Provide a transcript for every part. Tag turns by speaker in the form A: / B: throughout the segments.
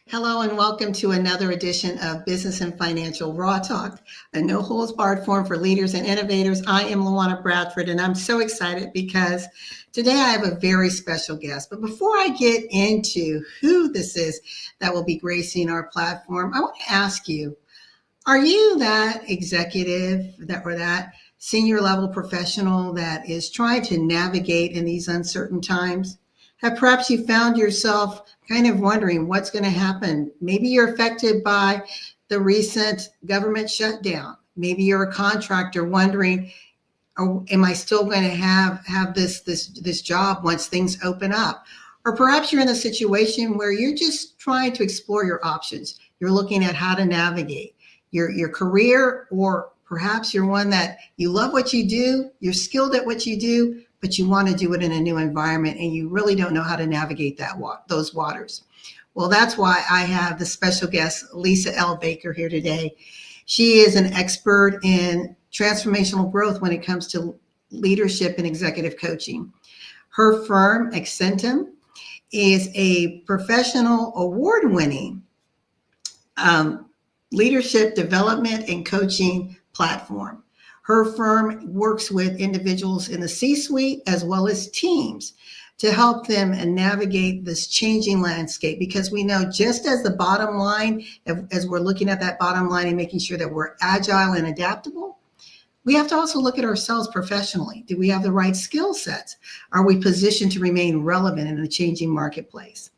A: Hello and welcome to another edition of Business and Financial Raw Talk, a no holds barred forum for leaders and innovators. I am Lawanna Bradford, and I'm so excited because today I have a very special guest. But before I get into who this is that will be gracing our platform, I want to ask you, are you that executive that senior level professional that is trying to navigate in these uncertain times? Have perhaps you found yourself kind of wondering what's going to happen? Maybe you're affected by the recent government shutdown. Maybe you're a contractor wondering, oh, am I still going to have this job once things open up? Or perhaps you're in a situation where you're just trying to explore your options. You're looking at how to navigate your career, or perhaps you're one that you love what you do, you're skilled at what you do, but you want to do it in a new environment and you really don't know how to navigate those waters. Well, that's why I have the special guest, Lisa L. Baker, here today. She is an expert in transformational growth when it comes to leadership and executive coaching. Her firm, Accentum, is a professional award-winning leadership development and coaching platform. Her firm works with individuals in the C-suite as well as teams to help them navigate this changing landscape, because we know just as the bottom line, as we're looking at that bottom line and making sure that we're agile and adaptable, we have to also look at ourselves professionally. Do we have the right skill sets? Are we positioned to remain relevant in a changing marketplace?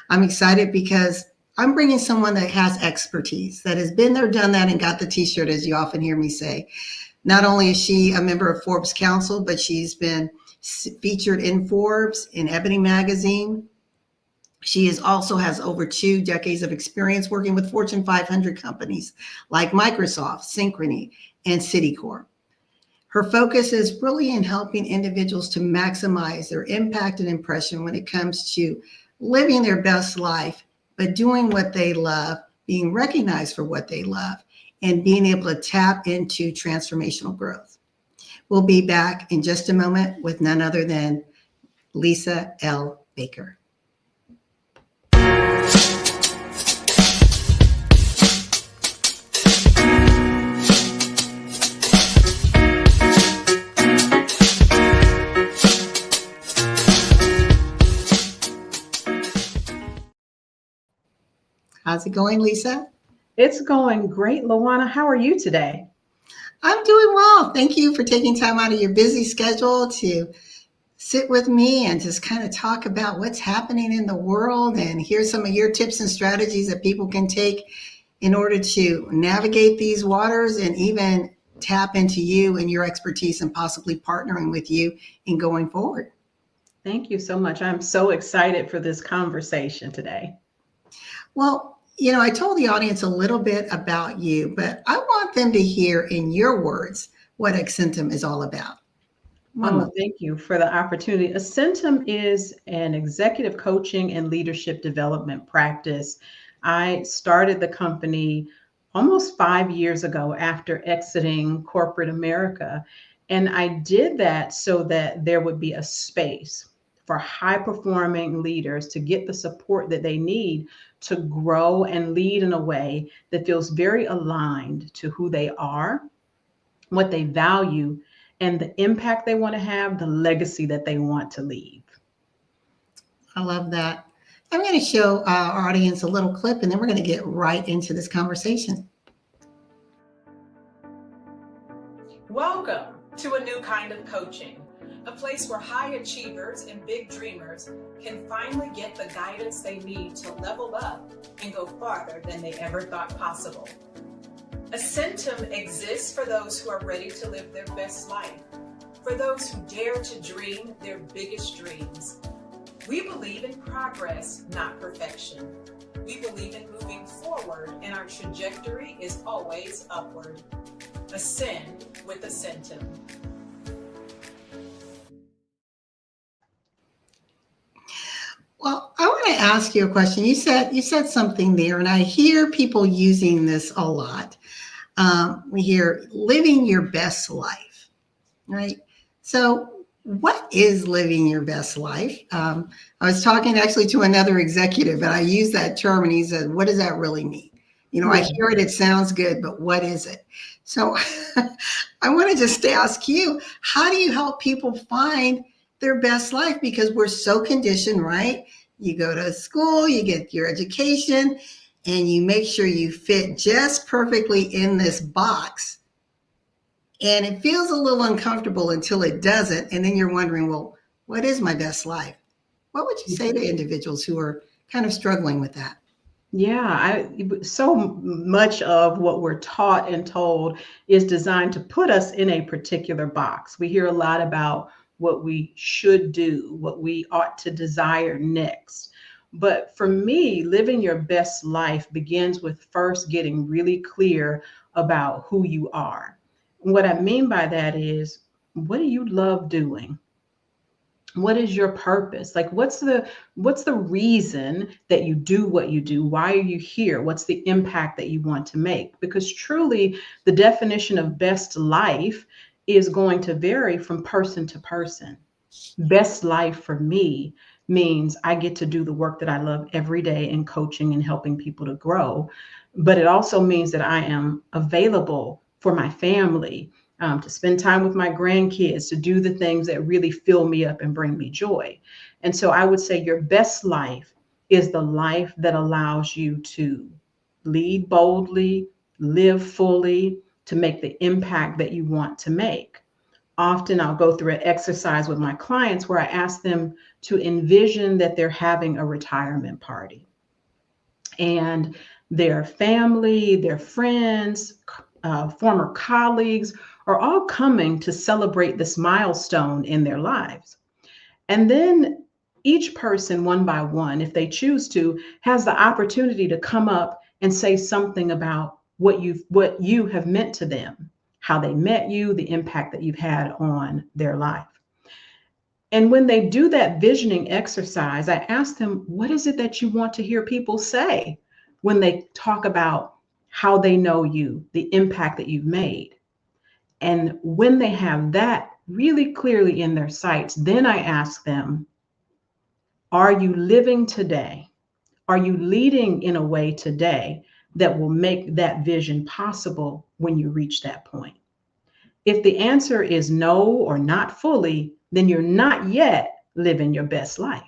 A: I'm excited because I'm bringing someone that has expertise, that has been there, done that, and got the t-shirt, as you often hear me say. Not only is she a member of Forbes Council, but she's been featured in Forbes, in Ebony Magazine. She also has over 2 decades of experience working with Fortune 500 companies like Microsoft, Synchrony, and Citicorp. Her focus is really in helping individuals to maximize their impact and impression when it comes to living their best life, but doing what they love, being recognized for what they love, and being able to tap into transformational growth. We'll be back in just a moment with none other than Lisa L. Baker. How's it going, Lisa?
B: It's going great, Lawanna. How are you today?
A: I'm doing well. Thank you for taking time out of your busy schedule to sit with me and just kind of talk about what's happening in the world and hear some of your tips and strategies that people can take in order to navigate these waters, and even tap into you and your expertise and possibly partnering with you in going forward.
B: Thank you so much. I'm so excited for this conversation today.
A: Well, I told the audience a little bit about you, but I want them to hear in your words what Accentum is all about.
B: Thank you for the opportunity. Accentum is an executive coaching and leadership development practice. I started the company almost 5 years ago after exiting corporate America. And I did that so that there would be a space for high performing leaders to get the support that they need to grow and lead in a way that feels very aligned to who they are, what they value, and the impact they want to have, the legacy that they want to leave.
A: I love that. I'm going to show our audience a little clip, and then we're going to get right into this conversation.
C: Welcome to a new kind of coaching, a place where high achievers and big dreamers can finally get the guidance they need to level up and go farther than they ever thought possible. Accentum exists for those who are ready to live their best life, for those who dare to dream their biggest dreams. We believe in progress, not perfection. We believe in moving forward, and our trajectory is always upward. Ascend with Accentum.
A: Well, I want to ask you a question. You said something there, and I hear people using this a lot. We hear living your best life, right? So What is living your best life? I was talking actually to another executive, and I used that term, and he said, "What does that really mean?" I
B: Yeah.
A: hear it, it sounds good, but what is it? So I want to just ask you, how do you help people find their best life? Because we're so conditioned, right? You go to school, you get your education, and you make sure you fit just perfectly in this box. And it feels a little uncomfortable until it doesn't. And then you're wondering, well, what is my best life? What would you say to individuals who are kind of struggling with that?
B: Yeah, so much of what we're taught and told is designed to put us in a particular box. We hear a lot about what we should do, what we ought to desire next. But for me, living your best life begins with first getting really clear about who you are. What I mean by that is, what do you love doing? What is your purpose? Like, what's the reason that you do what you do? Why are you here? What's the impact that you want to make? Because truly, the definition of best life is going to vary from person to person. Best life for me means I get to do the work that I love every day in coaching and helping people to grow. But it also means that I am available for my family, to spend time with my grandkids, to do the things that really fill me up and bring me joy. And so I would say your best life is the life that allows you to lead boldly, live fully, to make the impact that you want to make. Often I'll go through an exercise with my clients where I ask them to envision that they're having a retirement party, and their family, their friends, former colleagues are all coming to celebrate this milestone in their lives. And then each person, one by one, if they choose to, has the opportunity to come up and say something about what you have meant to them, how they met you, the impact that you've had on their life. And when they do that visioning exercise, I ask them, what is it that you want to hear people say when they talk about how they know you, the impact that you've made? And when they have that really clearly in their sights, then I ask them, are you living today? Are you leading in a way today that will make that vision possible when you reach that point? If the answer is no or not fully, then you're not yet living your best life.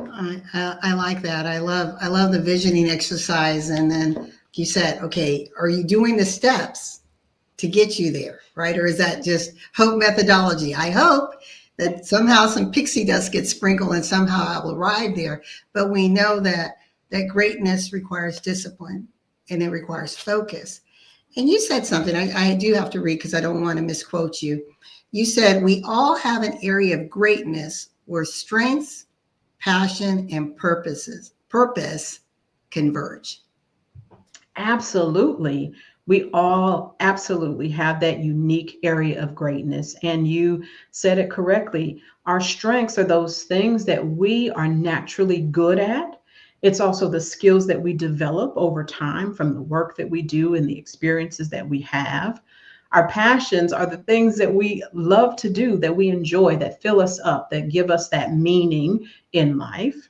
A: I like that. I love the visioning exercise. And then you said, okay, are you doing the steps to get you there, right? Or is that just hope methodology? I hope that somehow some pixie dust gets sprinkled and somehow I will arrive there. But we know that greatness requires discipline and it requires focus. And you said something I do have to read because I don't want to misquote you. You said, we all have an area of greatness where strengths, passion, and purpose converge.
B: Absolutely. We all absolutely have that unique area of greatness. And you said it correctly. Our strengths are those things that we are naturally good at. It's also the skills that we develop over time from the work that we do and the experiences that we have. Our passions are the things that we love to do, that we enjoy, that fill us up, that give us that meaning in life.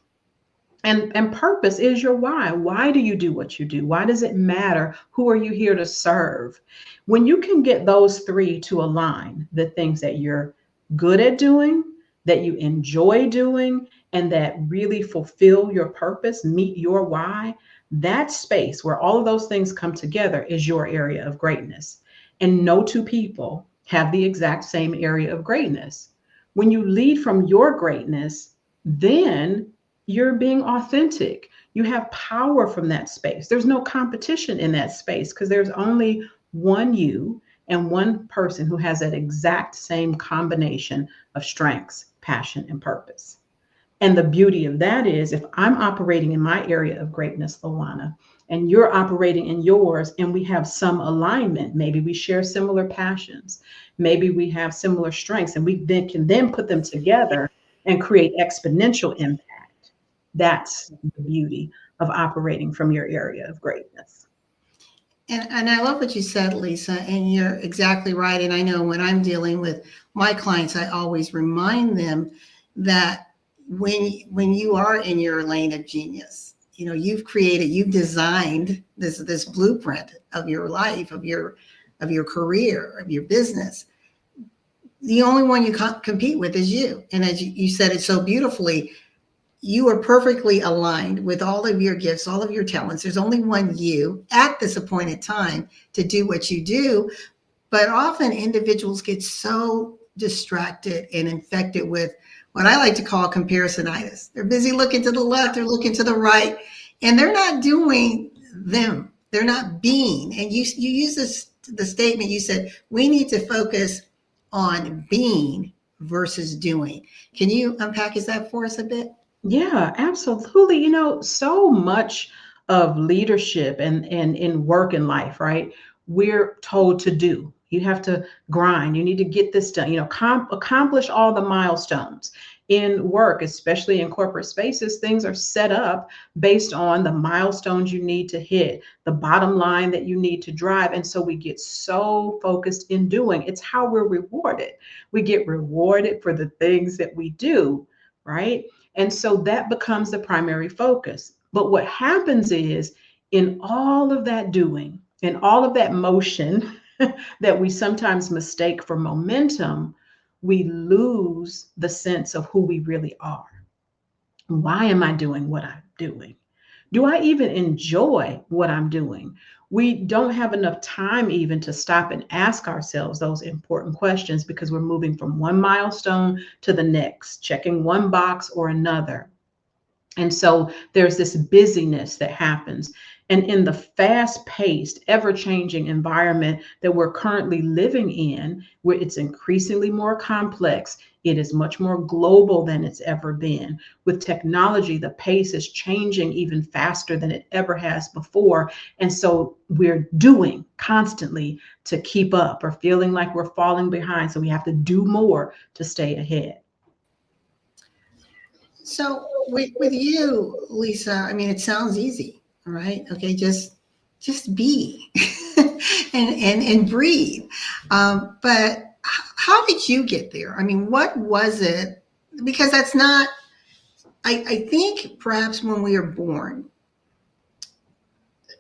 B: And purpose is your why. Why do you do what you do? Why does it matter? Who are you here to serve? When you can get those three to align, the things that you're good at doing, that you enjoy doing, and that really fulfill your purpose, meet your why, that space where all of those things come together is your area of greatness. And no two people have the exact same area of greatness. When you lead from your greatness, then you're being authentic. You have power from that space. There's no competition in that space because there's only one you and one person who has that exact same combination of strengths, passion, and purpose. And the beauty of that is if I'm operating in my area of greatness, Lawanna, and you're operating in yours, and we have some alignment, maybe we share similar passions, maybe we have similar strengths, and we then can then put them together and create exponential impact. That's the beauty of operating from your area of greatness.
A: And I love what you said, Lisa, and you're exactly right. And I know when I'm dealing with my clients, I always remind them that when you are in your lane of genius, you've designed this blueprint of your life, of your career, of your business. The only one you can't compete with is you. And as you said it so beautifully, you are perfectly aligned with all of your gifts, all of your talents. There's only one you at this appointed time to do what you do. But often individuals get so distracted and infected with what I like to call comparisonitis. They're busy looking to the left, they're looking to the right, and they're not doing them. They're not being. And you use the statement you said, we need to focus on being versus doing. Can you unpack that for us a bit?
B: Yeah, absolutely. So much of leadership and in work and life, right? We're told to do. You have to grind. You need to get this done, accomplish all the milestones. In work, especially in corporate spaces, things are set up based on the milestones you need to hit, the bottom line that you need to drive. And so we get so focused in doing. It's how we're rewarded. We get rewarded for the things that we do, right? And so that becomes the primary focus. But what happens is, in all of that doing and all of that motion that we sometimes mistake for momentum, we lose the sense of who we really are. Why am I doing what I'm doing? Do I even enjoy what I'm doing? We don't have enough time even to stop and ask ourselves those important questions because we're moving from one milestone to the next, checking one box or another. And so there's this busyness that happens. And in the fast paced, ever changing environment that we're currently living in, where it's increasingly more complex, it is much more global than it's ever been. With technology, the pace is changing even faster than it ever has before. And so we're doing constantly to keep up or feeling like we're falling behind. So we have to do more to stay ahead.
A: So with you, Lisa, I mean, it sounds easy, all right? Okay, just be and breathe. But how did you get there? I mean, what was it? Because that's not. I think perhaps when we are born,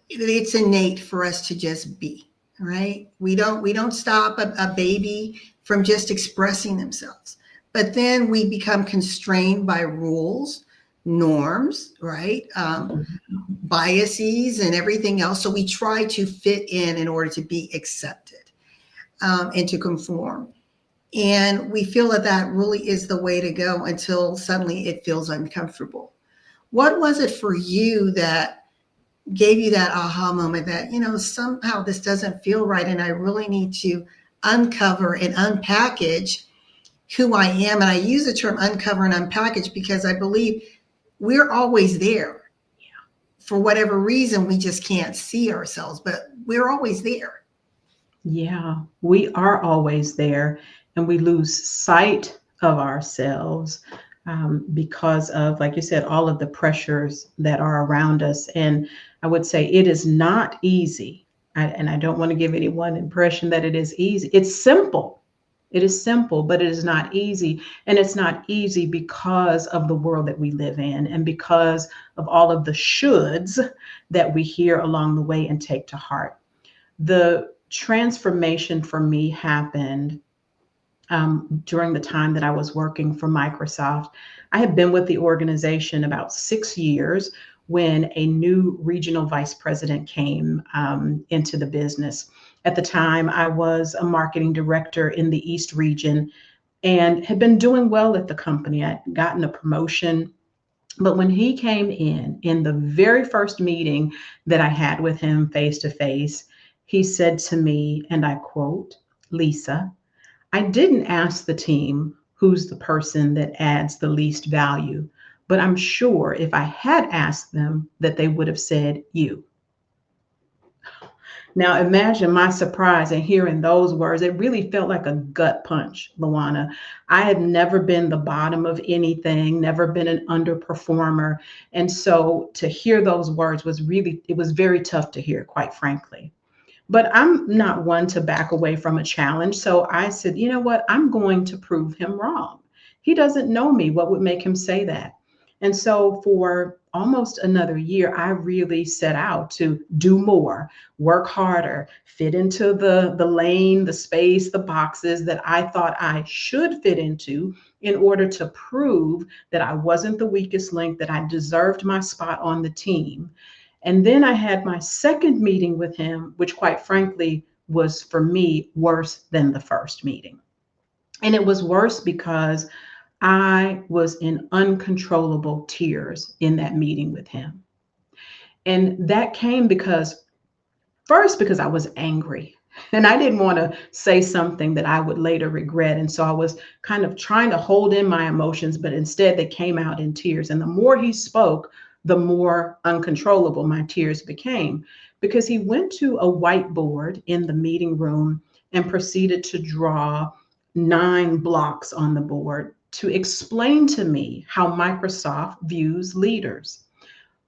A: it's innate for us to just be, right? We don't stop a baby from just expressing themselves, but then we become constrained by rules, norms, right? Biases and everything else, so we try to fit in order to be accepted, and to conform, and we feel that really is the way to go until suddenly it feels uncomfortable. What was it for you that gave you that aha moment that, somehow this doesn't feel right and I really need to uncover and unpackage who I am? And I use the term uncover and unpackage because I believe we're always there. For whatever reason, we just can't see ourselves, but we're always there.
B: Yeah, we are always there, and we lose sight of ourselves because of, like you said, all of the pressures that are around us. And I would say it is not easy. And I don't want to give anyone impression that it is easy. It's simple. It is simple, but it is not easy. And it's not easy because of the world that we live in and because of all of the shoulds that we hear along the way and take to heart. The transformation for me happened during the time that I was working for Microsoft. I had been with the organization about 6 years when a new regional vice president came into the business. At the time, I was a marketing director in the East region and had been doing well at the company. I'd gotten a promotion. But when he came in the very first meeting that I had with him face to face, he said to me, and I quote, "Lisa, I didn't ask the team who's the person that adds the least value, but I'm sure if I had asked them that they would have said you." Now imagine my surprise in hearing those words. It really felt like a gut punch, Lawanna. I had never been the bottom of anything, never been an underperformer. And so to hear those words was really, it was very tough to hear, quite frankly. But I'm not one to back away from a challenge. So I said, you know what? I'm going to prove him wrong. He doesn't know me. What would make him say that? And so for almost another year, I really set out to do more, work harder, fit into the lane, the space, the boxes that I thought I should fit into in order to prove that I wasn't the weakest link, that I deserved my spot on the team. And then I had my second meeting with him, which quite frankly was for me worse than the first meeting. And it was worse because I was in uncontrollable tears in that meeting with him. And that came because, first, because I was angry. And I didn't want to say something that I would later regret. And so I was kind of trying to hold in my emotions, but instead they came out in tears. And the more he spoke, the more uncontrollable my tears became, because he went to a whiteboard in the meeting room and proceeded to draw 9 blocks on the board to explain to me how Microsoft views leaders.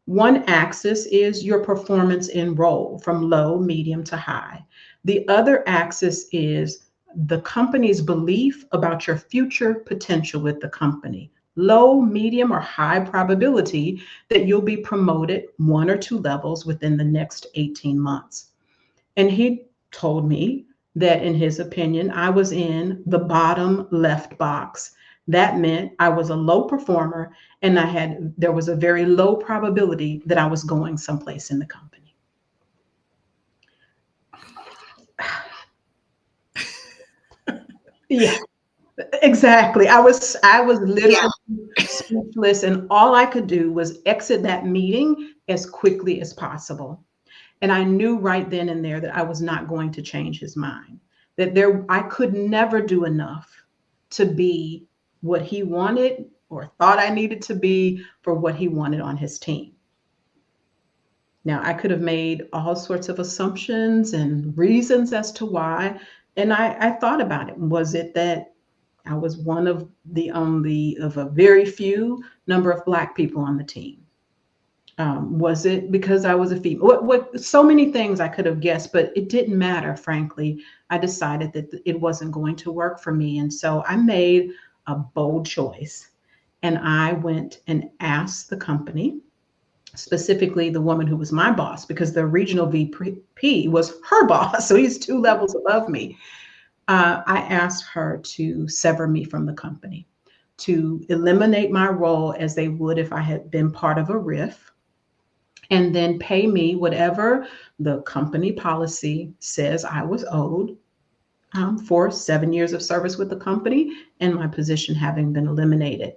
B: One axis is your performance in role from low, medium to high. The other axis is the company's belief about your future potential with the company. Low, medium, or high probability that you'll be promoted 1 or 2 levels within the next 18 months. And he told me that in his opinion, I was in the bottom left box. That meant I was a low performer and there was a very low probability that I was going someplace in the company. Yeah, exactly. I was
A: Yeah.
B: literally speechless, and all I could do was exit that meeting as quickly as possible. And I knew right then and there that I was not going to change his mind, that I could never do enough to be what he wanted or thought I needed to be for what he wanted on his team. Now, I could have made all sorts of assumptions and reasons as to why. And I thought about it. Was it that I was one of the only of a very few number of Black people on the team? Was it because I was a female? What? So many things I could have guessed, but it didn't matter. Frankly, I decided that it wasn't going to work for me, and so I made a bold choice, and I went and asked the company, specifically the woman who was my boss, because the regional VP was her boss, so he's 2 levels above me. I asked her to sever me from the company, to eliminate my role as they would if I had been part of a RIF, and then pay me whatever the company policy says I was owed, for 7 years of service with the company and my position having been eliminated.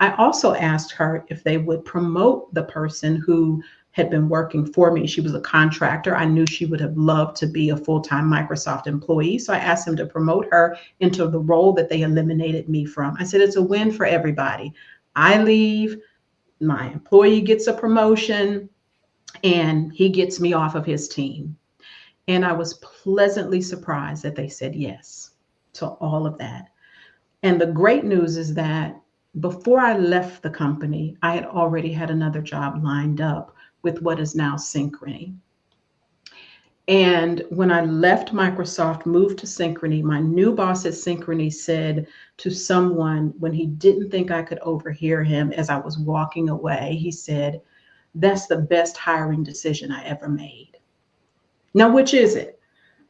B: I also asked her if they would promote the person who had been working for me. She was a contractor. I knew she would have loved to be a full-time Microsoft employee. So I asked them to promote her into the role that they eliminated me from. I said, it's a win for everybody. I leave, my employee gets a promotion, and he gets me off of his team. And I was pleasantly surprised that they said yes to all of that. And the great news is that before I left the company, I had already had another job lined up with what is now Synchrony. And when I left Microsoft, moved to Synchrony, my new boss at Synchrony said to someone when he didn't think I could overhear him as I was walking away, he said, "That's the best hiring decision I ever made." Now, which is it?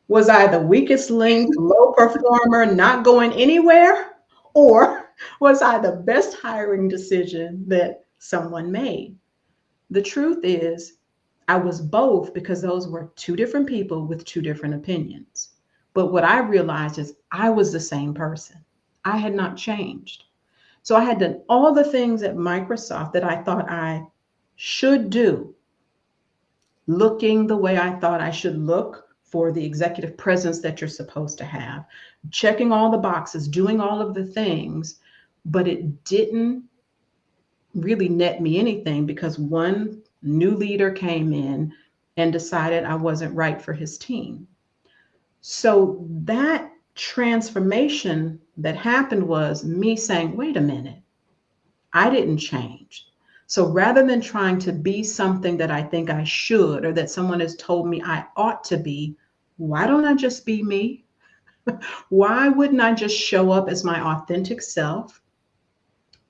B: Was I the weakest link, low performer, not going anywhere? Or was I the best hiring decision that someone made? The truth is, I was both, because those were 2 different people with 2 different opinions. But what I realized is I was the same person. I had not changed. So I had done all the things at Microsoft that I thought I should do, looking the way I thought I should look for the executive presence that you're supposed to have, checking all the boxes, doing all of the things, but it didn't really net me anything because one new leader came in and decided I wasn't right for his team. So that transformation that happened was me saying, wait a minute, I didn't change. So rather than trying to be something that I think I should or that someone has told me I ought to be, why don't I just be me? Why wouldn't I just show up as my authentic self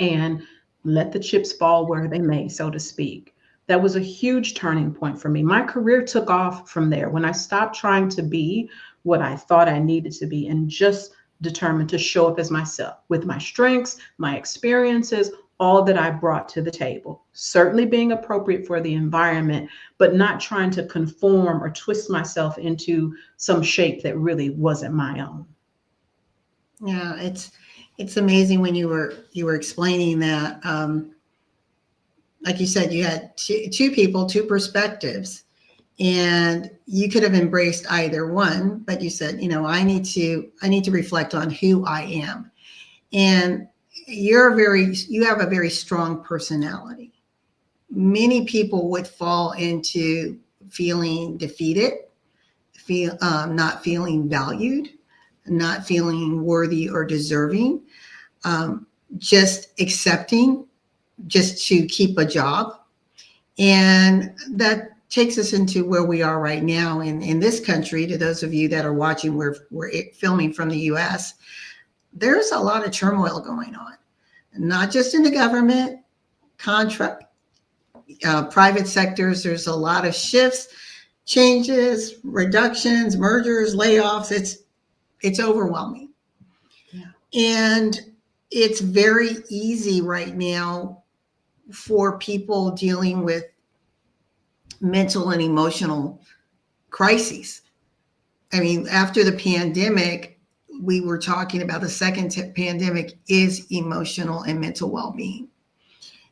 B: and let the chips fall where they may, so to speak? That was a huge turning point for me. My career took off from there when I stopped trying to be what I thought I needed to be and just determined to show up as myself with my strengths, my experiences, all that I brought to the table. Certainly being appropriate for the environment, but not trying to conform or twist myself into some shape that really wasn't my own.
A: Yeah, it's amazing when you were explaining that. Like you said, you had two people, two perspectives, and you could have embraced either one, but you said, I need to reflect on who I am. And you have a very strong personality. Many people would fall into feeling defeated, not feeling valued, not feeling worthy or deserving, just accepting just to keep a job. And that takes us into where we are right now in this country. To those of you that are watching, we're filming from the US. There's a lot of turmoil going on, not just in the government, contract, private sectors. There's a lot of shifts, changes, reductions, mergers, layoffs. It's overwhelming.
B: Yeah.
A: And it's very easy right now for people dealing with mental and emotional crises. I mean, after the pandemic, we were talking about the second pandemic is emotional and mental well-being.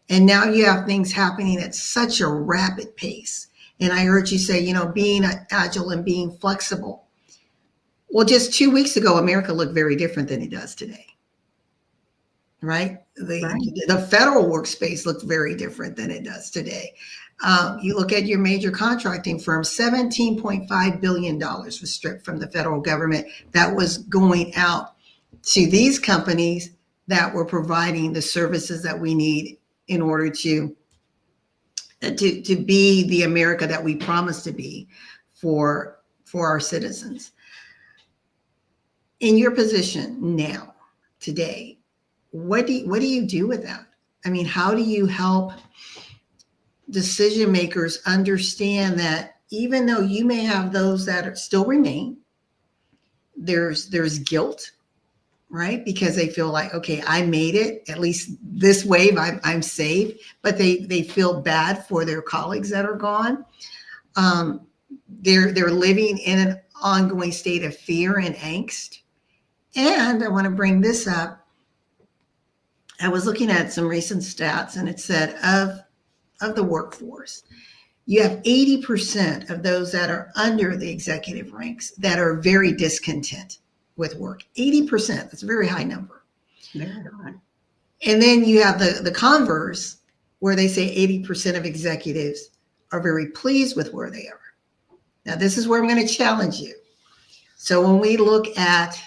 A: And now you have things happening at such a rapid pace. And I heard you say, being agile and being flexible. Well, just 2 weeks ago, America looked very different than it does today. Right? The federal workspace looked very different than it does today. You look at your major contracting firms, $17.5 billion was stripped from the federal government that was going out to these companies that were providing the services that we need in order to be the America that we promised to be for our citizens. In your position now, today, what do you do with that? I mean, how do you help decision makers understand that even though you may have those that still remain, there's guilt, right? Because they feel like, okay, I made it, at least this wave, I'm safe, but they feel bad for their colleagues that are gone. They're living in an ongoing state of fear and angst. And I want to bring this up. I was looking at some recent stats, and it said of the workforce, you have 80% of those that are under the executive ranks that are very discontent with work. 80%, that's a very high number.
B: Very high.
A: And then you have the converse, where they say 80% of executives are very pleased with where they are. Now, this is where I'm going to challenge you. So when we look at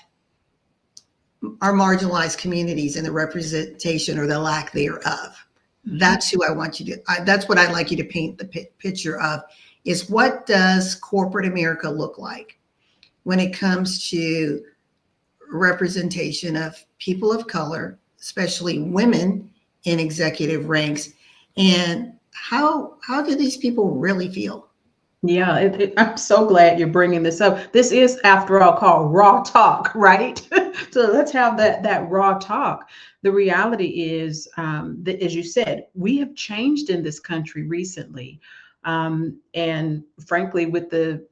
A: our marginalized communities and the representation or the lack thereof, that's who I want you to, that's what I'd like you to paint the picture of, is what does corporate America look like when it comes to representation of people of color, especially women in executive ranks, and how do these people really feel?
B: Yeah, I'm so glad you're bringing this up. This is, after all, called raw talk, right? So let's have that raw talk. The reality is that, as you said, we have changed in this country recently. And frankly, with the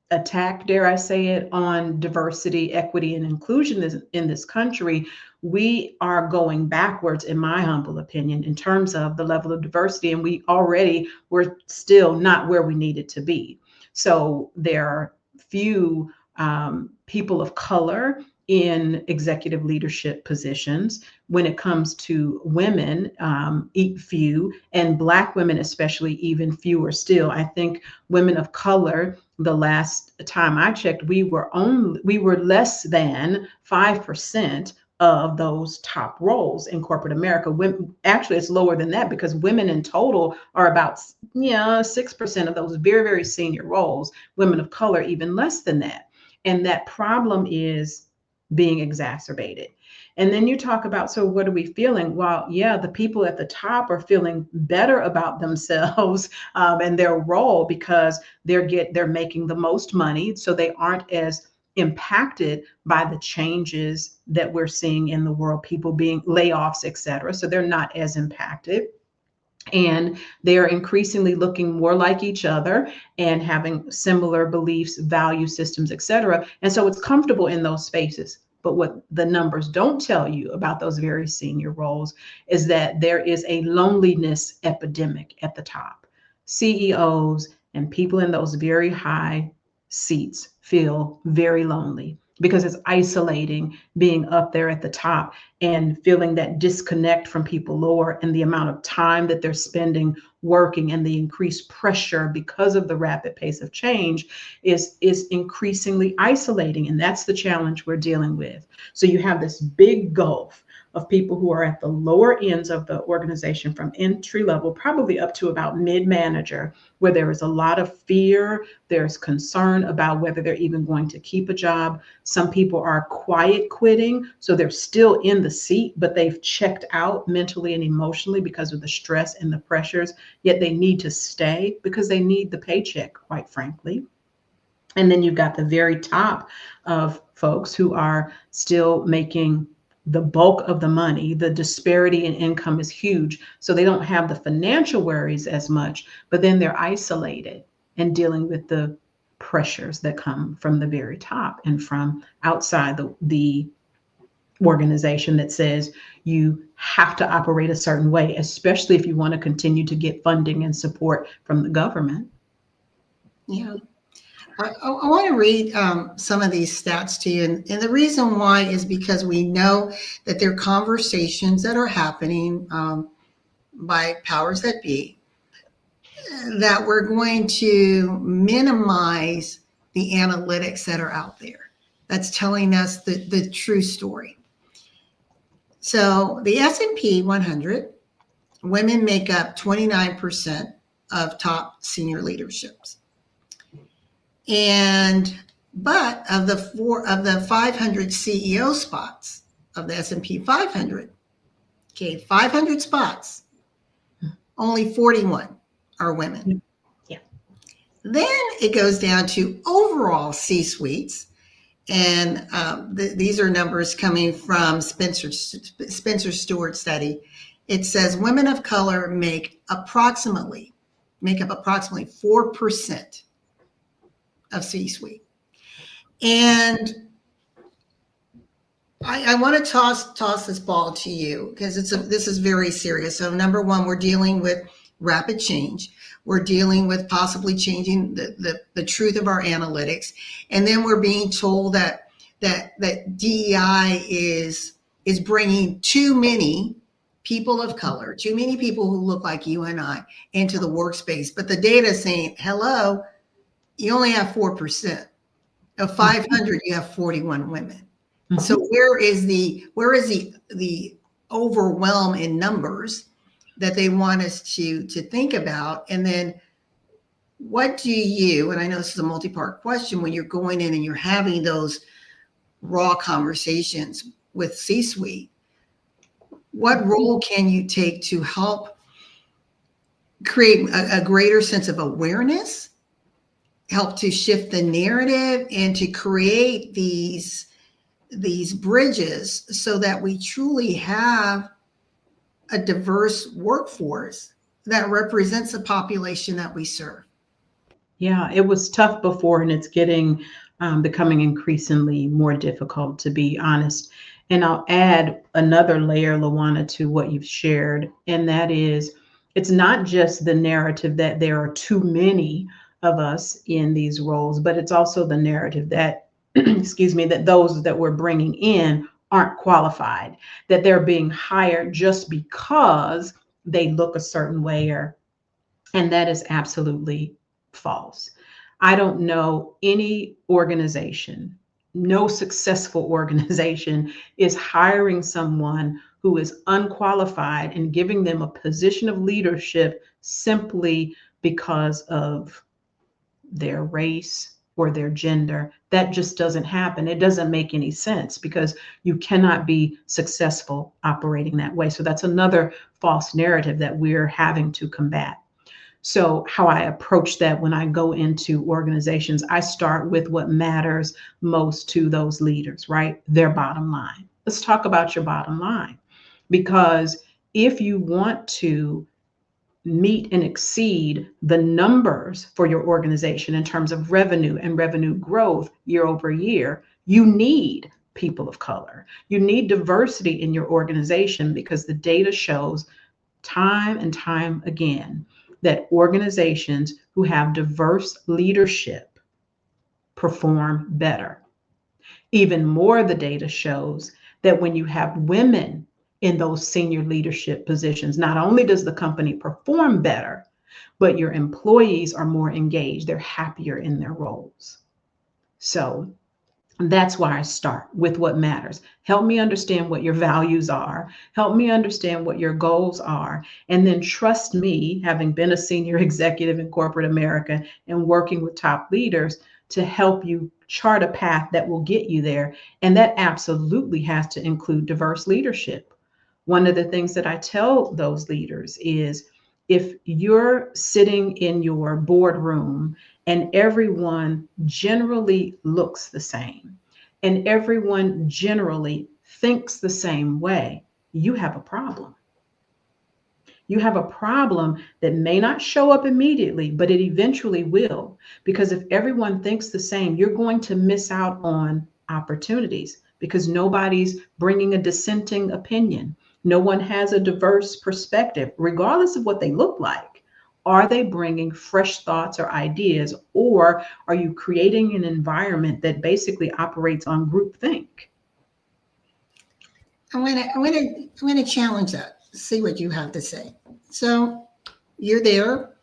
B: attack, dare I say it, on diversity, equity, and inclusion in this country, we are going backwards, in my humble opinion, in terms of the level of diversity. And we're still not where we needed to be. So there are few people of color in executive leadership positions. When it comes to women, few, and Black women especially, even fewer still. I think women of color, the last time I checked, we were less than 5% of those top roles in corporate America. Women, actually, it's lower than that because women in total are about 6% of those very, very senior roles. Women of color, even less than that. And that problem is being exacerbated. And then you talk about, so what are we feeling? Well, yeah, the people at the top are feeling better about themselves and their role because they're making the most money, so they aren't as impacted by the changes that we're seeing in the world, people being layoffs, et cetera. So they're not as impacted. And they are increasingly looking more like each other and having similar beliefs, value systems, et cetera. And so it's comfortable in those spaces. But what the numbers don't tell you about those very senior roles is that there is a loneliness epidemic at the top. CEOs and people in those very high seats feel very lonely because it's isolating being up there at the top and feeling that disconnect from people lower, and the amount of time that they're spending working and the increased pressure because of the rapid pace of change is increasingly isolating. And that's the challenge we're dealing with. So you have this big gulf of people who are at the lower ends of the organization, from entry level probably up to about mid-manager, where there is a lot of fear, there's concern about whether they're even going to keep a job. Some people are quiet quitting, so they're still in the seat, but they've checked out mentally and emotionally because of the stress and the pressures, yet they need to stay because they need the paycheck, quite frankly. And then you've got the very top of folks who are still making the bulk of the money. The disparity in income is huge. So they don't have the financial worries as much, but then they're isolated and dealing with the pressures that come from the very top and from outside the organization that says you have to operate a certain way, especially if you want to continue to get funding and support from the government.
A: Yeah. I want to read some of these stats to you. And the reason why is because we know that there are conversations that are happening by powers that be that we're going to minimize the analytics that are out there. That's telling us the true story. So the S&P 100, women make up 29% of top senior leaderships. But of the 500 CEO spots of the S&P 500, okay, 500 spots, only 41 are women.
B: Yeah.
A: Then it goes down to overall C-suites, and these are numbers coming from Spencer Stewart study. It says women of color make up approximately 4% of C-suite. And I want to toss this ball to you because this is very serious. So number one, we're dealing with rapid change. We're dealing with possibly changing the truth of our analytics. And then we're being told that DEI is bringing too many people of color, too many people who look like you and I into the workspace. But the data is saying, hello, you only have 4%. Of 500, you have 41 women. So where is the overwhelm in numbers that they want us to think about? And then what do you, and I know this is a multi-part question, when you're going in and you're having those raw conversations with C-suite, what role can you take to help create a greater sense of awareness, help to shift the narrative, and to create these bridges so that we truly have a diverse workforce that represents the population that we serve?
B: Yeah, it was tough before, and it's becoming increasingly more difficult, to be honest. And I'll add another layer, Lawanna, to what you've shared, and that is, it's not just the narrative that there are too many of us in these roles, but it's also the narrative that, excuse me, that those that we're bringing in aren't qualified, that they're being hired just because they look a certain way, and that is absolutely false. I don't know any organization no successful organization is hiring someone who is unqualified and giving them a position of leadership simply because of their race or their gender. That just doesn't happen. It doesn't make any sense because you cannot be successful operating that way. So that's another false narrative that we're having to combat. So, how I approach that when I go into organizations, I start with what matters most to those leaders, right? Their bottom line. Let's talk about your bottom line. Because if you want to meet and exceed the numbers for your organization in terms of revenue and revenue growth year over year, you need people of color. You need diversity in your organization because the data shows time and time again that organizations who have diverse leadership perform better. Even more, the data shows that when you have women in those senior leadership positions, not only does the company perform better, but your employees are more engaged. They're happier in their roles. So that's why I start with what matters. Help me understand what your values are. Help me understand what your goals are. And then trust me, having been a senior executive in corporate America and working with top leaders, to help you chart a path that will get you there. And that absolutely has to include diverse leadership. One of the things that I tell those leaders is if you're sitting in your boardroom and everyone generally looks the same and everyone generally thinks the same way, you have a problem. You have a problem that may not show up immediately, but it eventually will. Because if everyone thinks the same, you're going to miss out on opportunities because nobody's bringing a dissenting opinion. No one has a diverse perspective, regardless of what they look like. Are they bringing fresh thoughts or ideas, or are you creating an environment that basically operates on groupthink?
A: I'm gonna challenge that. See what you have to say. So you're there.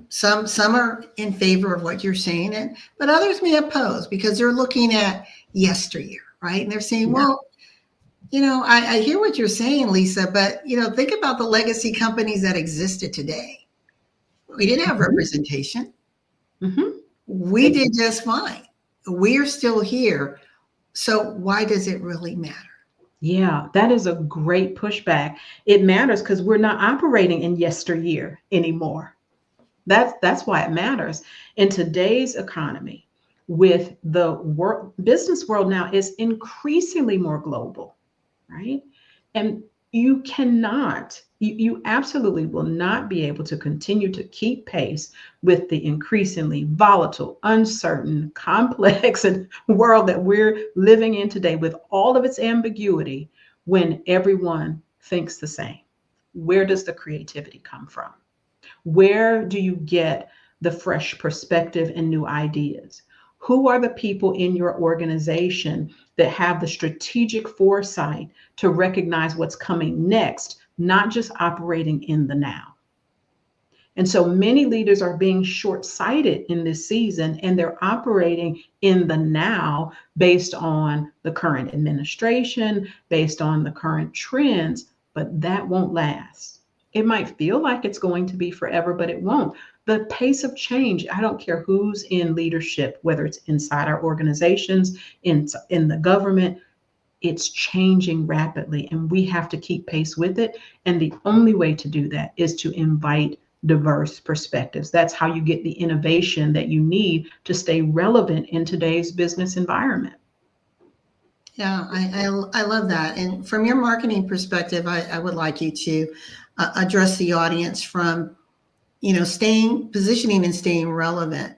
A: Some are in favor of what you're saying, but others may oppose because they're looking at yesteryear, right? And they're saying, well, I hear what you're saying, Lisa, but think about the legacy companies that existed today. We didn't have representation.
B: Mm-hmm.
A: We did just fine. We're still here. So why does it really matter?
B: Yeah, that is a great pushback. It matters because we're not operating in yesteryear anymore. That's why it matters. In today's economy, with the business world now is increasingly more global, right? And you absolutely will not be able to continue to keep pace with the increasingly volatile, uncertain, complex and world that we're living in today with all of its ambiguity when everyone thinks the same. Where does the creativity come from? Where do you get the fresh perspective and new ideas? Who are the people in your organization that have the strategic foresight to recognize what's coming next, not just operating in the now? And so many leaders are being short-sighted in this season, and they're operating in the now based on the current administration, based on the current trends, but that won't last. It might feel like it's going to be forever, but it won't. The pace of change, I don't care who's in leadership, whether it's inside our organizations, in the government, it's changing rapidly, and we have to keep pace with it. And the only way to do that is to invite diverse perspectives. That's how you get the innovation that you need to stay relevant in today's business environment.
A: Yeah, I love that. And from your marketing perspective, I would like you to address the audience from, positioning and staying relevant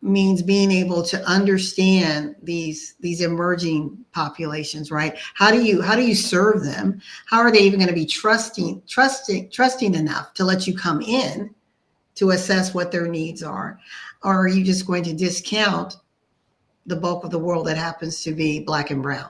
A: means being able to understand these emerging populations, right? How do you serve them? How are they even going to be trusting enough to let you come in to assess what their needs are? Or are you just going to discount the bulk of the world that happens to be Black and brown?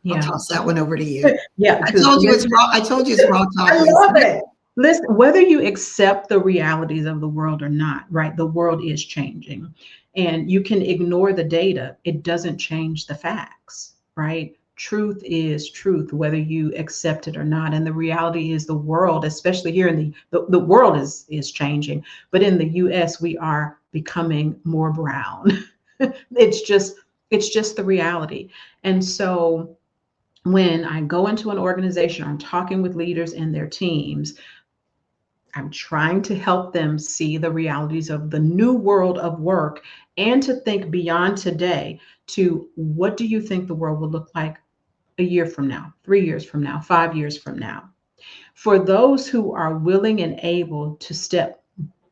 B: Yeah.
A: I'll toss that one over to you.
B: Yeah,
A: I told you it's raw talk.
B: I love it. Listen, whether you accept the realities of the world or not, right? The world is changing. And you can ignore the data. It doesn't change the facts, right? Truth is truth, whether you accept it or not. And the reality is the world, especially here in the world is changing, but in the US, we are becoming more brown. it's just, it's just the reality. And so when I go into an organization, I'm talking with leaders and their teams, I'm trying to help them see the realities of the new world of work and to think beyond today to what do you think the world will look like a year from now, 3 years from now, 5 years from now? For those who are willing and able to step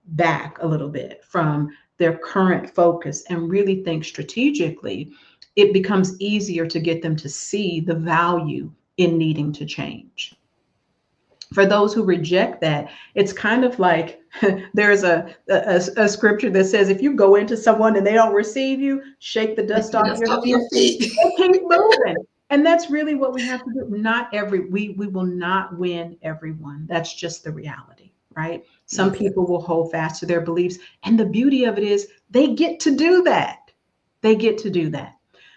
B: back a little bit from their current focus and really think strategically, it becomes easier to get them to see the value in needing to change. For those who reject that, it's kind of like there's a scripture that says if you go into someone and they don't receive you, shake the dust off
A: Dust
B: your
A: off your feet.
B: and keep moving. And that's really what we have to do. Not every we will not win everyone. That's just the reality, right? Some
A: Yes.
B: people will hold fast to their beliefs. And the beauty of it is they get to do that. They get to do that.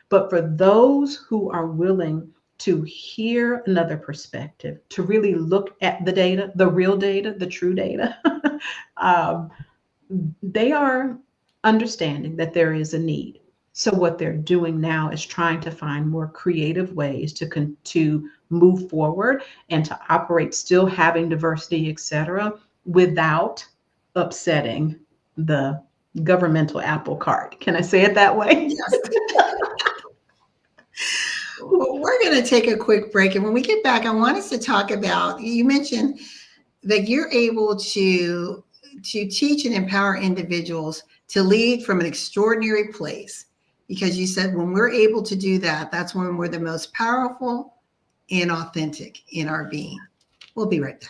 B: But for those who are willing to hear another perspective, to really look at the data, the real data, the true data, um, they are understanding that there is a need. So what they're doing now is trying to find more creative ways to move forward and to operate, still having diversity, et cetera, without upsetting the governmental apple cart. Can I say it that way?
A: Yes. Well, we're going to take a quick break. And when we get back, I want us to talk about, you mentioned that you're able to teach and empower individuals to lead from an extraordinary place. Because you said when we're able to do that, that's when we're the most powerful and authentic in our being. We'll be right back.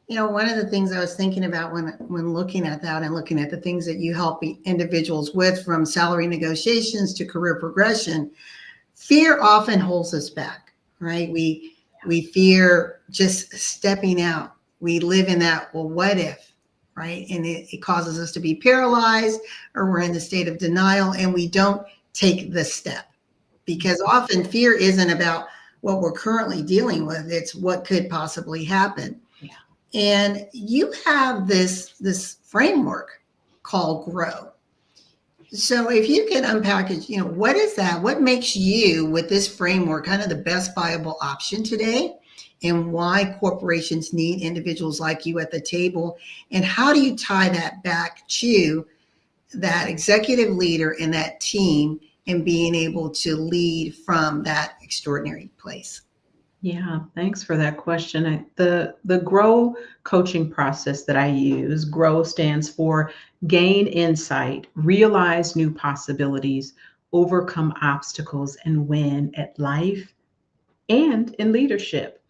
A: You know, one of the things I was thinking about when looking at that and looking at the things that you help individuals with, from salary negotiations to career progression, fear often holds us back, right? We fear just stepping out. We live in that, well, what if, right? And it causes us to be paralyzed, or we're in the state of denial and we don't take the step. Because often fear isn't about what we're currently dealing with, it's what could possibly happen.
B: Yeah.
A: And you have this framework called GROW. So if you can unpack it, you know, what is that? What makes you, with this framework, kind of the best viable option today? And why corporations need individuals like you at the table? And how do you tie that back to that executive leader and that team and being able to lead from that extraordinary place?
B: Yeah, thanks for that question. The GROW coaching process that I use, GROW stands for gain insight, realize new possibilities, overcome obstacles, and win at life and in leadership.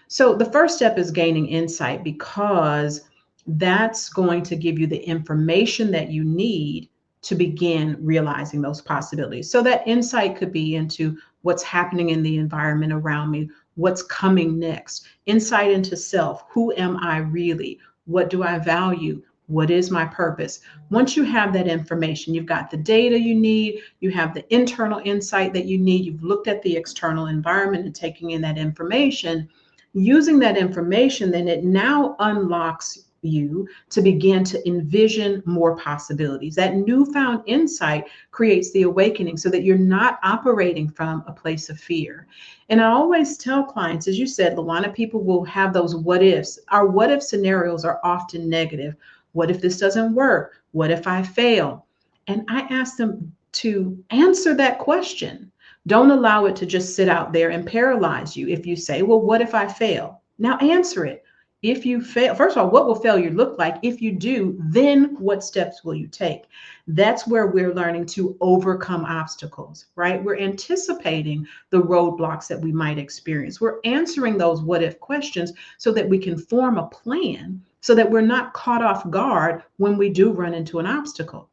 B: So the first step is gaining insight, because that's going to give you the information that you need to begin realizing those possibilities. So that insight could be into what's happening in the environment around me, what's coming next, insight into self. Who am I really? What do I value? What is my purpose? Once you have that information, you've got the data you need, you have the internal insight that you need, you've looked at the external environment and taking in that information. Using that information, then it now unlocks you to begin to envision more possibilities. That newfound insight creates the awakening so that you're not operating from a place of fear. And I always tell clients, as you said, Lawanna, people will have those what ifs. Our what if scenarios are often negative. What if this doesn't work? What if I fail? And I ask them to answer that question. Don't allow it to just sit out there and paralyze you. If you say, well, what if I fail? Now answer it. If you fail, first of all, what will failure look like? If you do, then what steps will you take? That's where we're learning to overcome obstacles, right? We're anticipating the roadblocks that we might experience. We're answering those what if questions so that we can form a plan so that we're not caught off guard when we do run into an obstacle.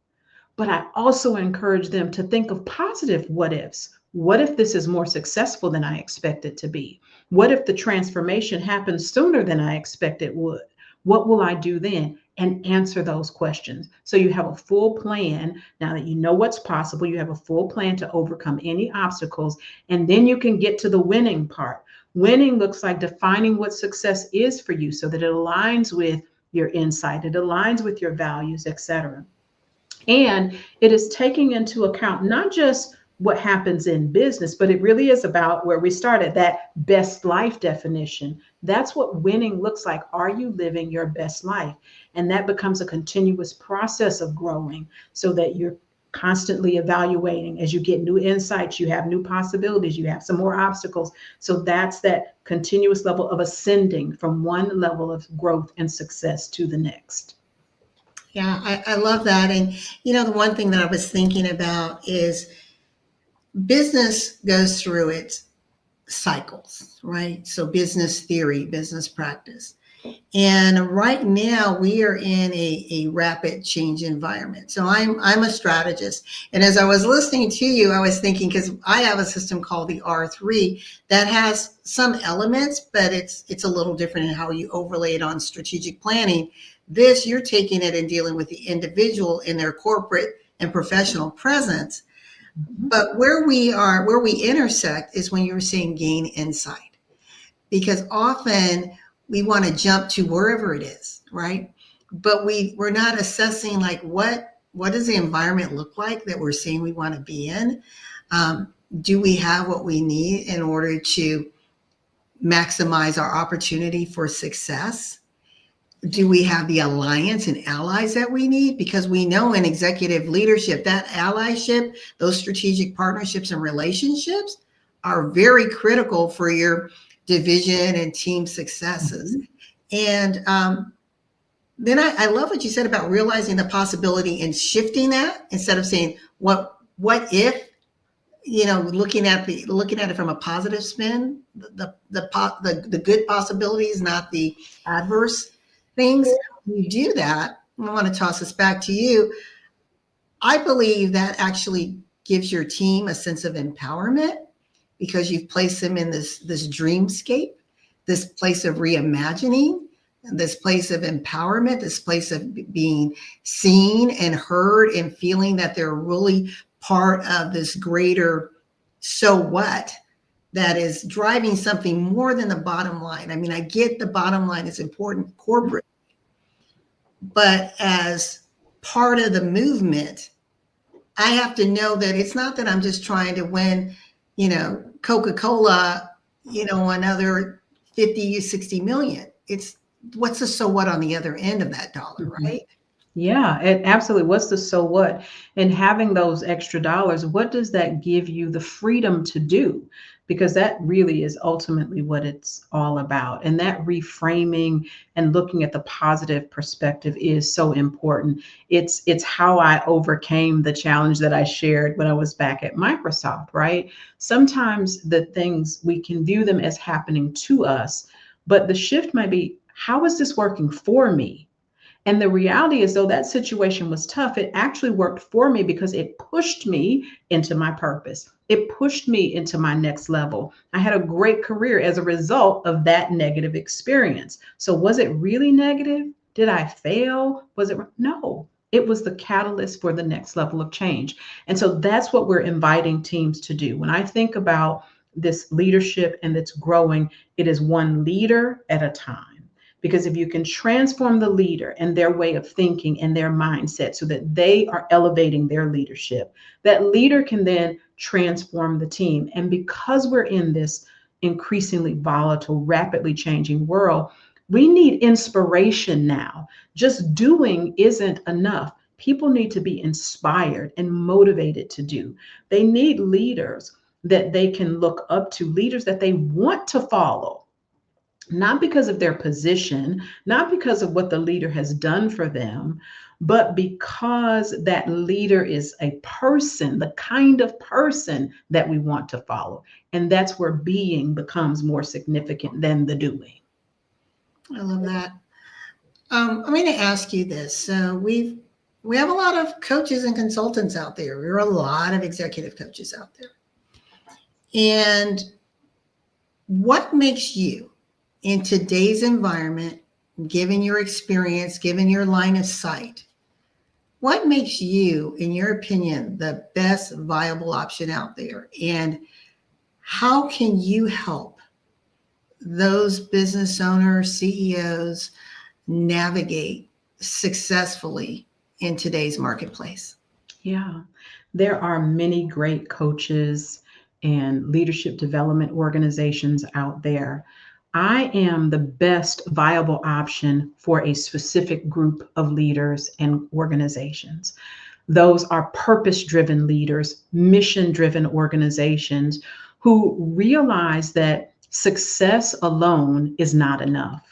B: But I also encourage them to think of positive what ifs. What if this is more successful than I expect it to be? What if the transformation happens sooner than I expect it would? What will I do then? And answer those questions. So you have a full plan. Now that you know what's possible, you have a full plan to overcome any obstacles. And then you can get to the winning part. Winning looks like defining what success is for you so that it aligns with your insight, it aligns with your values, etc. And it is taking into account not just what happens in business, but it really is about where we started, that best life definition. That's what winning looks like. Are you living your best life? And that becomes a continuous process of growing so that you're constantly evaluating as you get new insights, you have new possibilities, you have some more obstacles. So that's that continuous level of ascending from one level of growth and success to the next.
A: Yeah, I love that. And, the one thing that I was thinking about is business goes through its cycles, right? So business theory, business practice. And right now we are in a rapid change environment. So I'm a strategist. And as I was listening to you, I was thinking, because I have a system called the R3 that has some elements, but it's a little different in how you overlay it on strategic planning. This, you're taking it and dealing with the individual in their corporate and professional presence. But where we intersect is when you're saying gain insight, because often we want to jump to wherever it is, right? But we're not assessing like what does the environment look like that we're saying we want to be in? Do we have what we need in order to maximize our opportunity for success? Do we have the alliance and allies that we need? Because we know in executive leadership, that allyship, those strategic partnerships and relationships are very critical for your division and team successes. And then I love what you said about realizing the possibility and shifting that instead of saying what if, looking at it from a positive spin, the good possibilities, not the adverse things. When you do that, I want to toss this back to you. I believe that actually gives your team a sense of empowerment because you've placed them in this dreamscape, this place of reimagining, this place of empowerment, this place of being seen and heard and feeling that they're really part of this greater so what that is driving something more than the bottom line. I mean, I get the bottom line is important corporate, but as part of the movement, I have to know that it's not that I'm just trying to win, Coca-Cola, another 50, 60 million. It's what's the so what on the other end of that dollar, right?
B: Yeah, it absolutely. What's the so what? And having those extra dollars, what does that give you the freedom to do? Because that really is ultimately what it's all about. And that reframing and looking at the positive perspective is so important. It's how I overcame the challenge that I shared when I was back at Microsoft, right? Sometimes the things we can view them as happening to us, but the shift might be, how is this working for me? And the reality is, though that situation was tough, it actually worked for me because it pushed me into my purpose. It pushed me into my next level. I had a great career as a result of that negative experience. So was it really negative? Did I fail? Was it? No. It was the catalyst for the next level of change. And so that's what we're inviting teams to do. When I think about this leadership and it's growing, it is one leader at a time. Because if you can transform the leader and their way of thinking and their mindset so that they are elevating their leadership, that leader can then transform the team. And because we're in this increasingly volatile, rapidly changing world, we need inspiration now. Just doing isn't enough. People need to be inspired and motivated to do. They need leaders that they can look up to, leaders that they want to follow. Not because of their position, not because of what the leader has done for them, but because that leader is a person, the kind of person that we want to follow. And that's where being becomes more significant than the doing.
A: I love that. I'm going to ask you this. So we have a lot of coaches and consultants out there. There are a lot of executive coaches out there. And what makes you in today's environment given your experience, given your line of sight, what makes you, in your opinion, the best viable option out there? And how can you help those business owners, CEOs navigate successfully in today's marketplace?
B: Yeah, there are many great coaches and leadership development organizations out there. I am the best viable option for a specific group of leaders and organizations. Those are purpose driven leaders, mission driven organizations who realize that success alone is not enough.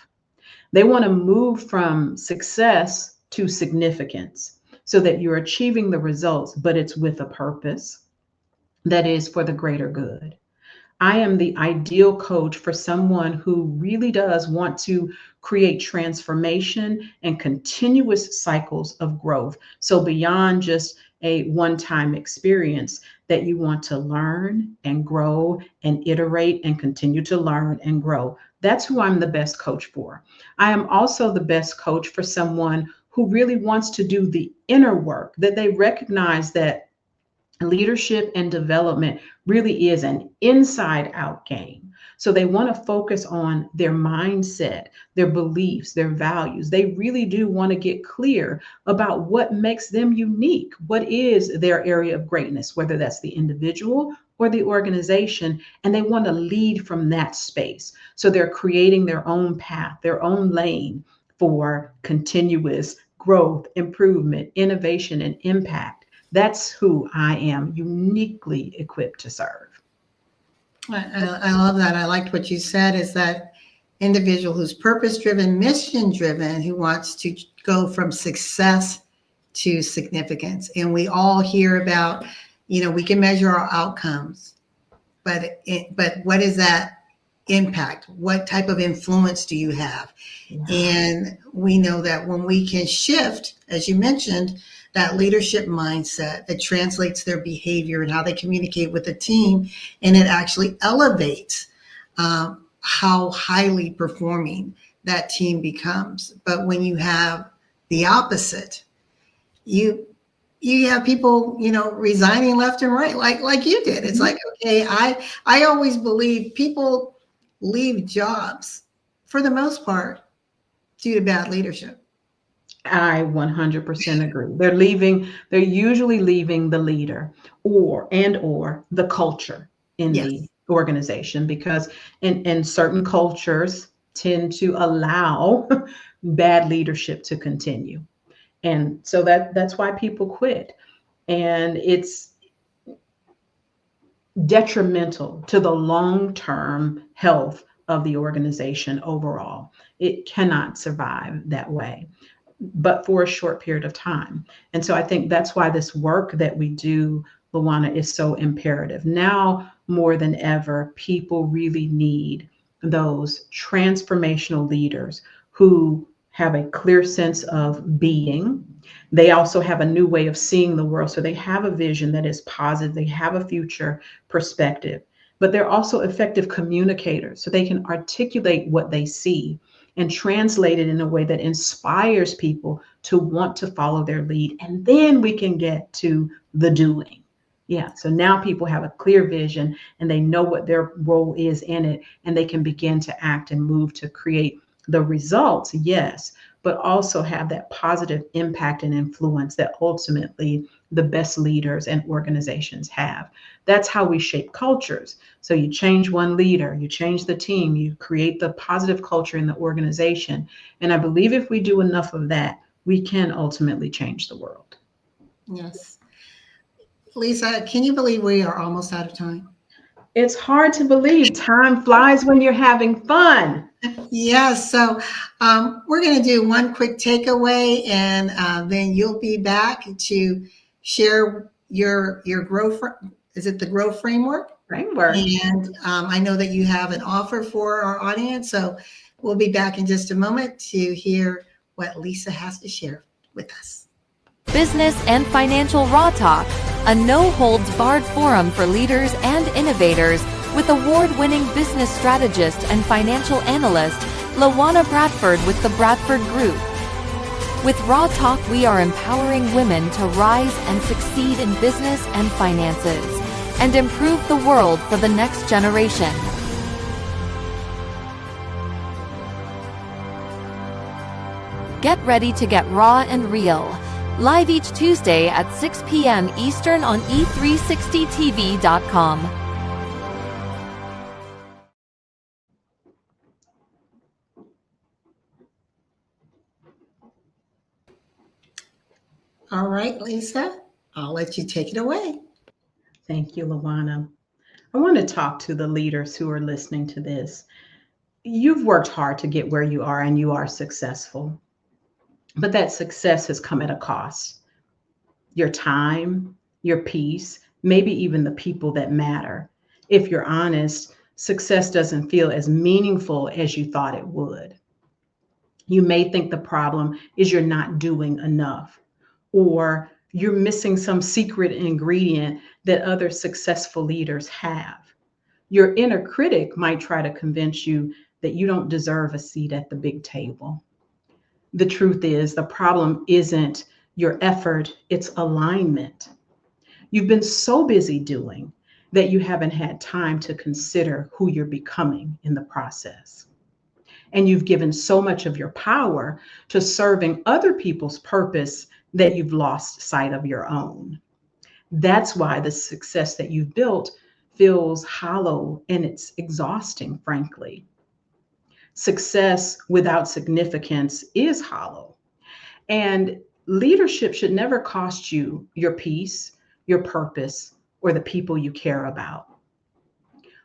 B: They want to move from success to significance so that you're achieving the results, but it's with a purpose that is for the greater good. I am the ideal coach for someone who really does want to create transformation and continuous cycles of growth. So beyond just a one-time experience, that you want to learn and grow and iterate and continue to learn and grow. That's who I'm the best coach for. I am also the best coach for someone who really wants to do the inner work, that they recognize that leadership and development really is an inside out game. So they want to focus on their mindset, their beliefs, their values. They really do want to get clear about what makes them unique. What is their area of greatness, whether that's the individual or the organization, and they want to lead from that space. So they're creating their own path, their own lane for continuous growth, improvement, innovation, and impact. That's who I am uniquely equipped to serve.
A: I love that. I liked what you said, is that individual who's purpose-driven, mission-driven, who wants to go from success to significance. And we all hear about, we can measure our outcomes, but what is that impact? What type of influence do you have? Yeah. And we know that when we can shift, as you mentioned, that leadership mindset that translates their behavior and how they communicate with the team, and it actually elevates how highly performing that team becomes. But when you have the opposite, you have people, resigning left and right, like you did. It's like, okay, I always believe people leave jobs for the most part due to bad leadership.
B: I 100% agree. They're usually leaving the leader or the culture in the organization, because in certain cultures tend to allow bad leadership to continue. And so that's why people quit. And it's detrimental to the long-term health of the organization overall. It cannot survive that way, but for a short period of time. And so I think that's why this work that we do, Lawanna, is so imperative. Now more than ever, people really need those transformational leaders who have a clear sense of being. They also have a new way of seeing the world. So they have a vision that is positive. They have a future perspective, but they're also effective communicators. So they can articulate what they see and translate it in a way that inspires people to want to follow their lead. And then we can get to the doing. Yeah. So now people have a clear vision and they know what their role is in it, and they can begin to act and move to create the results, yes, but also have that positive impact and influence that ultimately the best leaders and organizations have. That's how we shape cultures. So you change one leader, you change the team, you create the positive culture in the organization. And I believe if we do enough of that, we can ultimately change the world.
A: Yes. Lisa, can you believe we are almost out of time?
B: It's hard to believe. Time flies when you're having fun.
A: Yes. So we're going to do one quick takeaway, and then you'll be back to share your growth. Is it the growth framework? And I know that you have an offer for our audience. So we'll be back in just a moment to hear what Lisa has to share with us.
D: Business and Financial Raw Talk, a no-holds-barred forum for leaders and innovators with award-winning business strategist and financial analyst Lawanna Bradford with the Bradford Group. With Raw Talk, we are empowering women to rise and succeed in business and finances, and improve the world for the next generation. Get ready to get raw and real. Live each Tuesday at 6 p.m. Eastern on e360tv.com.
A: All right, Lisa, I'll let you take it away.
B: Thank you, Lawanna. I want to talk to the leaders who are listening to this. You've worked hard to get where you are and you are successful, but that success has come at a cost. Your time, your peace, maybe even the people that matter. If you're honest, success doesn't feel as meaningful as you thought it would. You may think the problem is you're not doing enough, or you're missing some secret ingredient that other successful leaders have. Your inner critic might try to convince you that you don't deserve a seat at the big table. The truth is, the problem isn't your effort, it's alignment. You've been so busy doing that you haven't had time to consider who you're becoming in the process. And you've given so much of your power to serving other people's purpose that you've lost sight of your own. That's why the success that you've built feels hollow and it's exhausting, frankly. Success without significance is hollow. And leadership should never cost you your peace, your purpose, or the people you care about.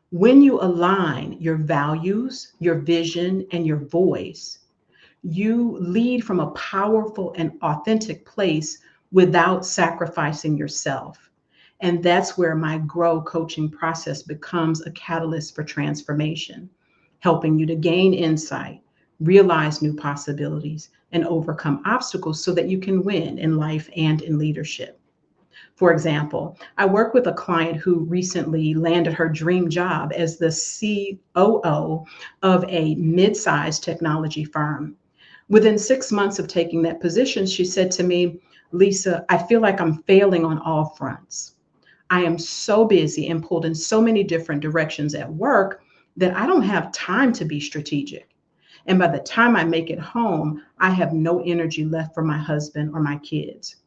B: When you align your values, your vision, and your voice, you lead from a powerful and authentic place without sacrificing yourself. And that's where my Grow coaching process becomes a catalyst for transformation, helping you to gain insight, realize new possibilities, and overcome obstacles so that you can win in life and in leadership. For example, I work with a client who recently landed her dream job as the COO of a mid-sized technology firm. Within 6 months of taking that position, she said to me, "Lisa, I feel like I'm failing on all fronts. I am so busy and pulled in so many different directions at work that I don't have time to be strategic. And by the time I make it home, I have no energy left for my husband or my kids."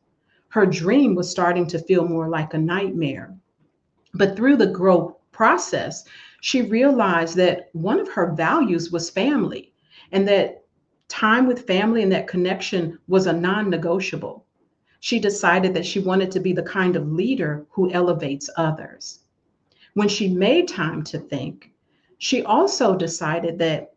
B: Her dream was starting to feel more like a nightmare. But through the growth process, she realized that one of her values was family, and that time with family and that connection was a non-negotiable. She decided that she wanted to be the kind of leader who elevates others. When she made time to think, she also decided that,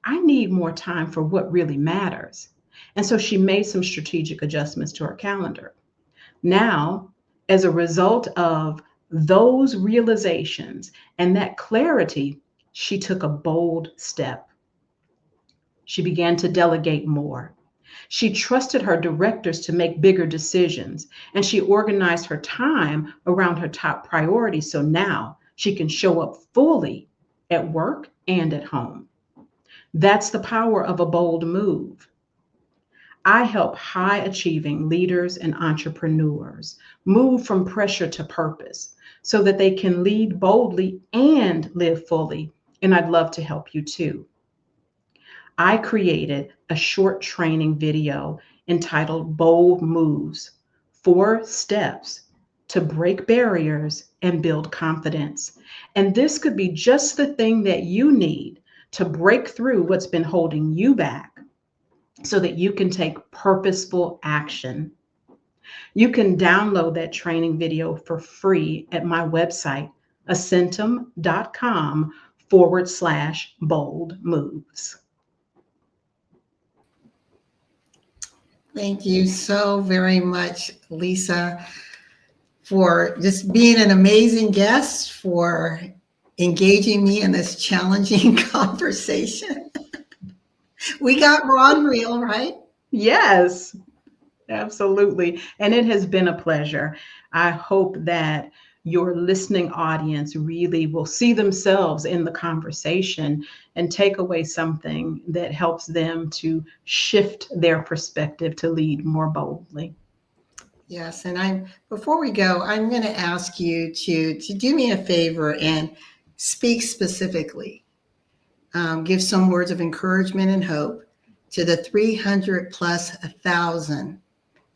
B: I need more time for what really matters. And so she made some strategic adjustments to her calendar. Now, as a result of those realizations and that clarity, she took a bold step. She began to delegate more. She trusted her directors to make bigger decisions, and she organized her time around her top priorities so now she can show up fully at work and at home. That's the power of a bold move. I help high achieving leaders and entrepreneurs move from pressure to purpose so that they can lead boldly and live fully. And I'd love to help you too. I created a short training video entitled Bold Moves, 4 Steps to Break Barriers and Build Confidence. And this could be just the thing that you need to break through what's been holding you back so that you can take purposeful action. You can download that training video for free at my website, ascentum.com/bold moves.
A: Thank you so very much, Lisa, for just being an amazing guest, for engaging me in this challenging conversation. We got raw and real, right?
B: Yes, absolutely. And it has been a pleasure. I hope that your listening audience really will see themselves in the conversation and take away something that helps them to shift their perspective to lead more boldly.
A: Yes, and before we go, I'm going to ask you to do me a favor and speak specifically. Give some words of encouragement and hope to the 300 plus 1,000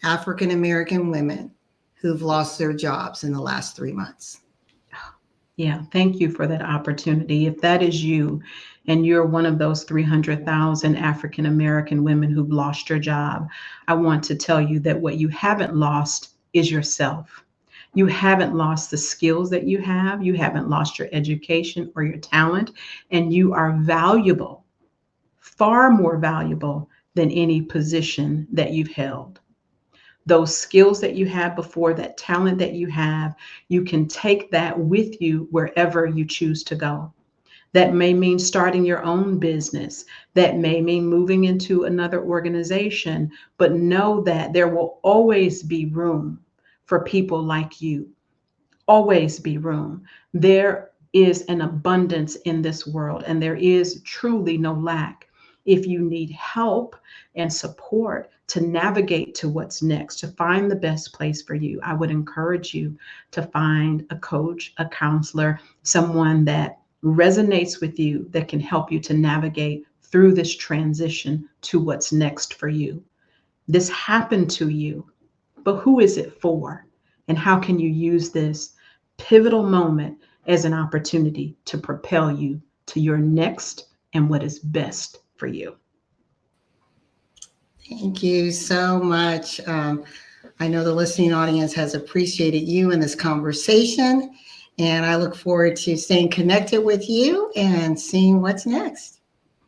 A: African American women who've lost their jobs in the last 3 months.
B: Yeah, thank you for that opportunity. If that is you and you're one of those 300,000 African American women who've lost your job, I want to tell you that what you haven't lost is yourself. You haven't lost the skills that you have. You haven't lost your education or your talent, and you are valuable, far more valuable than any position that you've held. Those skills that you had before, that talent that you have, you can take that with you wherever you choose to go. That may mean starting your own business. That may mean moving into another organization, but know that there will always be room for people like you. Always be room. There is an abundance in this world, and there is truly no lack. If you need help and support to navigate to what's next, to find the best place for you, I would encourage you to find a coach, a counselor, someone that resonates with you, that can help you to navigate through this transition to what's next for you. This happened to you, but who is it for? And how can you use this pivotal moment as an opportunity to propel you to your next and what is best for you?
A: Thank you so much. I know the listening audience has appreciated you in this conversation, and I look forward to staying connected with you and seeing what's next.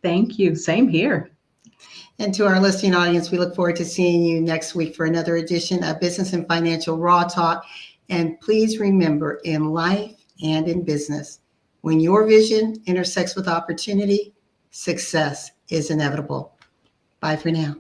B: Thank you. Same here.
A: And to our listening audience, we look forward to seeing you next week for another edition of Business and Financial Raw Talk. And please remember, in life and in business, when your vision intersects with opportunity, success is inevitable. Bye for now.